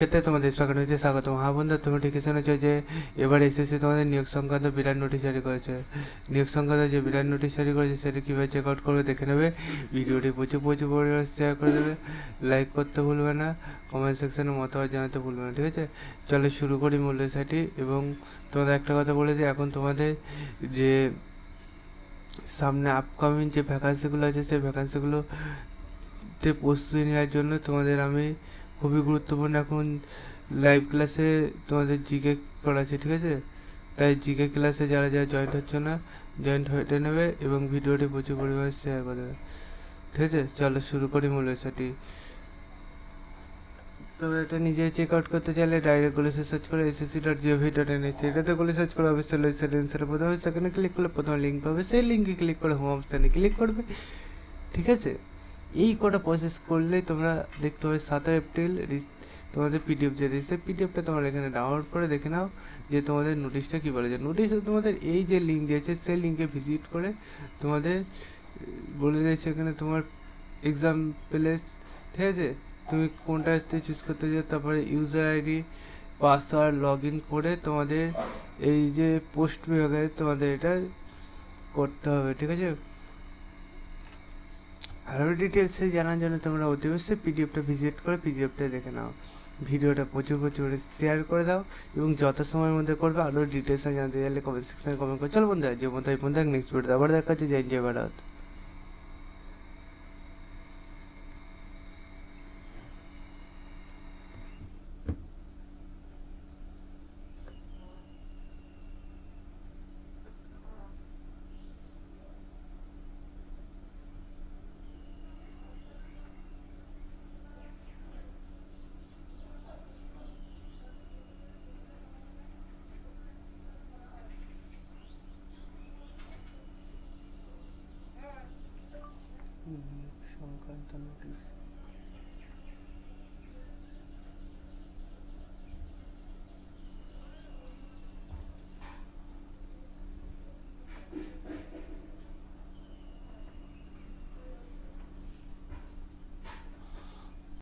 ক্ষেত্রে তোমাদের স্বাগত স্বাগতম। হ্যাঁ বন্ধুরা, তুমি ঠিকই শুনেছো যে এবার এসএসসি তোমাদের নিয়োগ সংক্রান্ত বিরাট নোটিশ জারি করেছে। নিয়োগ সংক্রান্ত যে বিরাট নোটিশ জারি করেছে সেটা কীভাবে চেক আউট করবে দেখে নেবে। ভিডিওটি প্রচুর পরিমাণে শেয়ার করে দেবে, লাইক করতে ভুলবে না, কমেন্ট সেকশনে মতামত জানাতে ভুলবে না, ঠিক আছে? চলো শুরু করি মূল বিষয়টি। এবং তোমাদের একটা কথা বলে যে এখন তোমাদের যে সামনে আপকামিং যে ভ্যাকান্সিগুলো আছে সেই ভ্যাকান্সিগুলোতে প্রস্তুতি নেওয়ার জন্য তোমাদের আমি খুবই গুরুত্বপূর্ণ এখন লাইভ ক্লাসে তোমাদের জিকে করাচ্ছে, ঠিক আছে? তাই জিকে ক্লাসে যারা যারা জয়েন্ট হচ্ছে না, জয়েন্ট হয়ে নেবে এবং ভিডিওটি প্রচুর পরিমাণে শেয়ার করে দেবে, ঠিক আছে? চলো শুরু করি মূল বিষয়টি। তোমরা এটা নিজে চেক আউট করতে চাইলে ডাইরেক্ট গুলো সার্চ করে ssc.gov.in এটাতে গুলো সার্চ করে অবশ্যই সেন্সারে প্রথমে সেখানে ক্লিক করলে প্রথমে লিঙ্ক পাবে, সেই লিঙ্কে ক্লিক করে হোম অপশানে ক্লিক করবে, ঠিক আছে? এই কটা প্রসেস করলেই তোমরা দেখতে পাবে 7 এপ্রিল তোমাদের পিডিএফ যে দিচ্ছে, পিডিএফটা তোমরা এখানে ডাউনলোড করে দেখে নাও যে তোমাদের নোটিশটা কী বলেছে। নোটিশে তোমাদের এই যে লিঙ্ক দিয়েছে সেই লিঙ্কে ভিজিট করে তোমাদের বলে দিয়েছে এখানে তোমার এক্সাম প্লেস, ঠিক আছে? তুমি কোনটাতে চুজ করতে চাও, তারপরে user ID password log in করে তোমাদের এই যে পোস্ট বিভাগে তোমাদের এটা করতে হবে, ঠিক আছে? আরও ডিটেলসে জানার জন্য তোমরা অতি অবশ্যই পিডিএফটা ভিজিট করে পিডিএফটা দেখে নাও। ভিডিওটা প্রচুর শেয়ার করে দাও এবং যত সময়ের মধ্যে করবে। আরও ডিটেলসে জানতে চাইলে কমেন্ট সেকশনে কমেন্ট করে। চলো বন্ধুরা, যে বন্ধু এই বন্ধু নেক্সট ভিডিওতে আবার দেখা হচ্ছে। জয় জয় ভারত। সংক্রান্ত নোটিশ